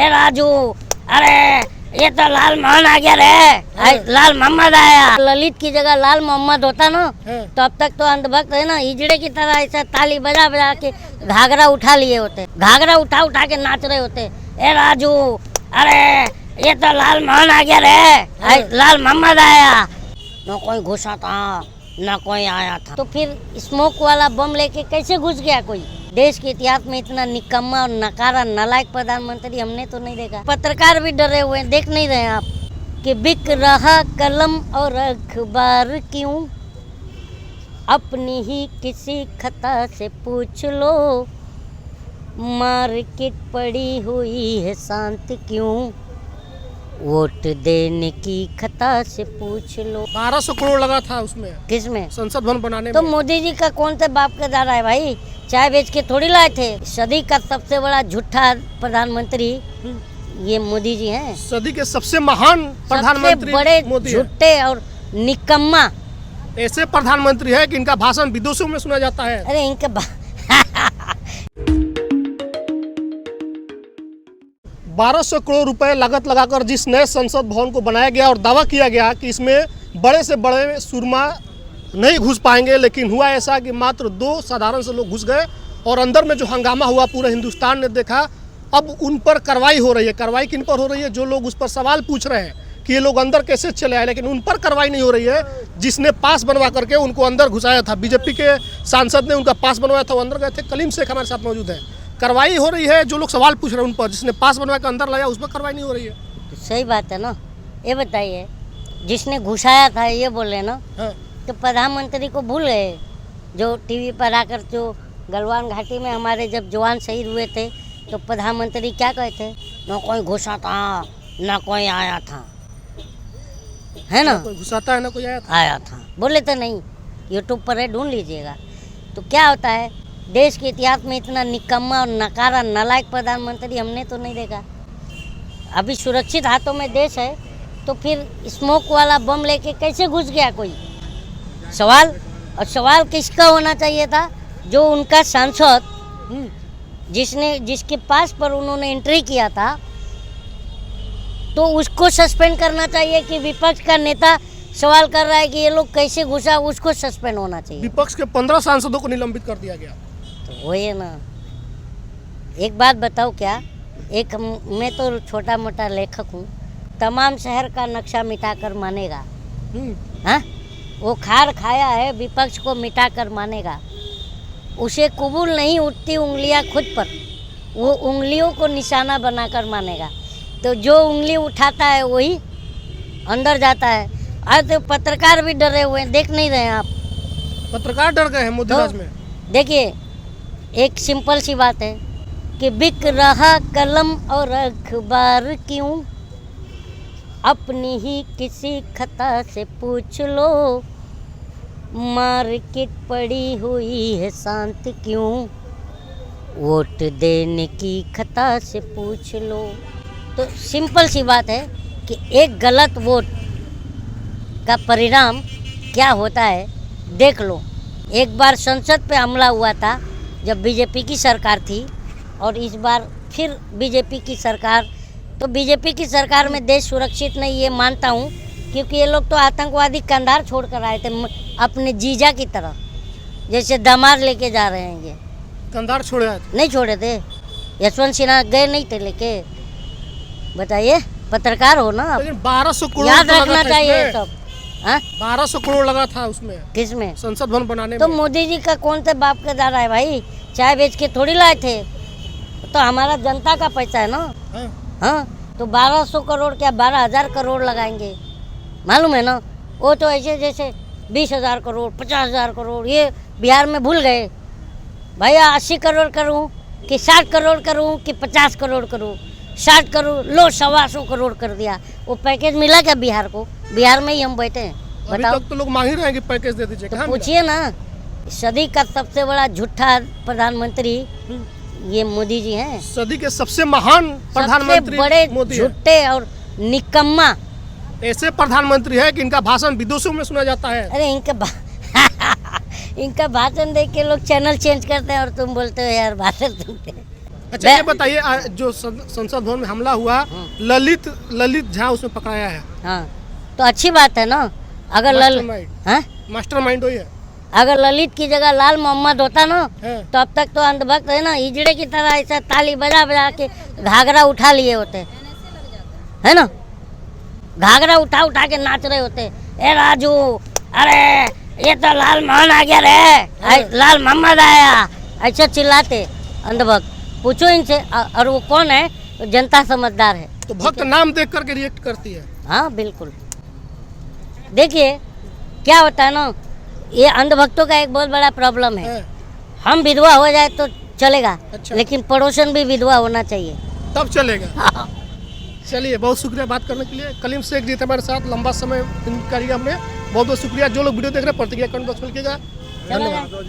ए राजू, अरे ये तो लाल मोहन आ गया रे, लाल मोहम्मद आया। ललित की जगह लाल मोहम्मद होता ना तो अब तक तो अंधभक्त है ना, हिजड़े की तरह ऐसा ताली बजा बजा के घाघरा उठा लिए होते, घाघरा उठा उठा के नाच रहे होते। ए राजू, अरे ये तो लाल मोहन आ गया रे, लाल मोहम्मद आया। न कोई घुसा था न कोई आया था, तो फिर स्मोक वाला बम लेके कैसे घुस गया कोई? देश के इतिहास में इतना निकम्मा और नकारा नालायक प्रधानमंत्री हमने तो नहीं देखा। पत्रकार भी डरे हुए हैं, देख नहीं रहे आप कि बिक रहा कलम और अखबार क्यों? अपनी ही किसी खता से पूछ लो, मार्केट पड़ी हुई है शांत क्यों? वोट देने की खता से पूछ लो। 1200 करोड़ लगा था उसमें, किसमें? संसद भवन बनाने तो में। मोदी जी का कौन से बाप का दादा है भाई? चाय बेच के थोड़ी लाए थे। सदी का सबसे बड़ा झूठा प्रधानमंत्री ये मोदी जी हैं। सदी के सबसे महान प्रधानमंत्री बड़े मोदी है। झूठे और निकम्मा ऐसे प्रधानमंत्री है कि इनका भाषण विदेशों में सुना जाता है। अरे इनके 1200 करोड़ रुपए लागत लगाकर जिस नए संसद भवन को बनाया गया और दावा किया गया कि इसमें बड़े से बड़े सुरमा नहीं घुस पाएंगे, लेकिन हुआ ऐसा कि मात्र 2 साधारण से लोग घुस गए और अंदर में जो हंगामा हुआ पूरे हिंदुस्तान ने देखा। अब उन पर कार्रवाई हो रही है। कार्रवाई किन पर हो रही है? जो लोग उस पर सवाल पूछ रहे हैं कि ये लोग अंदर कैसे चले आए, लेकिन उन पर कार्रवाई नहीं हो रही है। जिसने पास बनवा करके उनको अंदर घुसाया था, बीजेपी के सांसद ने उनका पास बनवाया था, वो अंदर गए थे। कलीम शेख हमारे साथ मौजूद है। कार्रवाई हो रही है, जो लोग सवाल पूछ रहे हैं उन पर, जिसने पास बनवा कर अंदर लाया उस पर कार्रवाई नहीं हो रही है। तो सही बात है ना। ये बताइए, जिसने घुसाया था ये बोले ना, तो प्रधानमंत्री को भूल गए? जो टीवी पर आकर जो गलवान घाटी में हमारे जब जवान शहीद हुए थे तो प्रधानमंत्री क्या कहे थे? न कोई घुसा था न कोई आया था, है ना? कोई घुसाता है ना कोई आया था बोले तो नहीं, यूट्यूब पर है, ढूंढ लीजिएगा। तो क्या होता है, देश के इतिहास में इतना निकम्मा और नकारा नालायक प्रधानमंत्री हमने तो नहीं देखा। अभी सुरक्षित हाथों में देश है तो फिर स्मोक वाला बम लेके कैसे घुस गया कोई? सवाल किसका होना चाहिए था? जो उनका सांसद जिसके पास पर उन्होंने एंट्री किया था, तो उसको सस्पेंड करना चाहिए कि विपक्ष का नेता सवाल कर रहा है कि ये लोग कैसे घुसा, उसको सस्पेंड होना चाहिए। विपक्ष के 15 सांसदों को निलंबित कर दिया गया। तो वही है ना। एक बात बताओ, क्या एक मैं तो छोटा मोटा लेखक हूँ, तमाम शहर का नक्शा मिटाकर मानेगा? हाँ, वो खार खाया है, विपक्ष को मिटाकर मानेगा। उसे कबूल नहीं उठती उंगलियां खुद पर, वो उंगलियों को निशाना बनाकर मानेगा। तो जो उंगली उठाता है वही अंदर जाता है। आज तो पत्रकार भी डरे हुए हैं, देख नहीं रहे हैं आप? पत्रकार डर गए हैं मोदी राज में। देखिए, एक सिंपल सी बात है कि बिक रहा कलम और अखबार क्यों? अपनी ही किसी खता से पूछ लो, मार्केट पड़ी हुई है शांत क्यों? वोट देने की खता से पूछ लो। तो सिंपल सी बात है कि एक गलत वोट का परिणाम क्या होता है देख लो। एक बार संसद पे हमला हुआ था जब बीजेपी की सरकार थी, और इस बार फिर बीजेपी की सरकार। तो बीजेपी की सरकार में देश सुरक्षित नहीं, ये मानता हूँ, क्योंकि ये लोग तो आतंकवादी कंधार छोड़ कर आए थे अपने जीजा की तरह, जैसे दामाद लेके जा रहे हैं। ये कंधार छोड़े आए थे? नहीं छोड़े थे, यशवंत सिन्हा गए नहीं थे लेके। बताइए, पत्रकार हो ना, 1200 करोड़ याद रखना चाहिए सब। 1200 करोड़ लगा था उसमें, किसमें? संसद भवन बनाने तो में। मोदी जी का कौन से बाप का दादा है भाई? चाय बेच के थोड़ी लाए थे, तो हमारा जनता का पैसा है ना। हाँ, तो 1200 करोड़ क्या 12,000 करोड़ लगाएंगे, मालूम है ना? वो तो ऐसे जैसे 20,000 करोड़ 50,000 करोड़, ये बिहार में भूल गए। भैया 80 करोड़ करूँ कि 60 करोड़ करूँ कि 50 करोड़ करूँ? 60 करोड़ लो, 125 करोड़ कर दिया। वो पैकेज मिला क्या बिहार को? बिहार में ही हम बैठे हैं, बताओ। अभी तक तो लोग मांग ही रहे हैं कि पैकेज दे दीजिए। तो पूछिए ना, सदी का सबसे बड़ा झूठा प्रधानमंत्री ये मोदी जी हैं। सदी के सबसे महान प्रधानमंत्री बड़े मोदी झूठे और निकम्मा ऐसे प्रधानमंत्री है कि इनका भाषण विदेशों में सुना जाता है। अरे इनका भाषण देख के लोग चैनल चेंज करते हैं और तुम बोलते हो यार भाषण सुनते हैं। अच्छा ये बताइए जो संसद भवन में हमला हुआ ललित झा उसमें पकड़ाया है। हाँ तो अच्छी बात है ना। अगर मास्टरमाइंड वही है। अगर ललित की जगह लाल मोहम्मद होता ना हाँ। तो अब तक तो अंधभक्त है ना हिजड़े की तरह ऐसा ताली बजा बजा के घाघरा उठा लिए होते, है ना, घाघरा उठा उठा के नाच रहे होते। ए राजू, अरे ये तो लाल मोहन आ गया रे, लाल मोहम्मद आया, ऐसे चिल्लाते अंधभक्त। पूछो इनसे। और वो कौन है? तो जनता समझदार है। तो भक्त नाम देख करके रिएक्ट करती है। हाँ बिल्कुल। देखिए क्या होता है ना, ये अंधभक्तों का एक बहुत बड़ा प्रॉब्लम है। हम विधवा हो जाए तो चलेगा, अच्छा। लेकिन पड़ोसन भी विधवा होना चाहिए, तब चलेगा। चलिए बहुत शुक्रिया बात करने के लिए। कलीम शेख जी थे हमारे साथ, लंबा समय करिए हमने। बहुत बहुत शुक्रिया। जो लोग वीडियो देख रहे हैं प्रतिक्रिया कमेंट बॉक्स में लिखिएगा। धन्यवाद।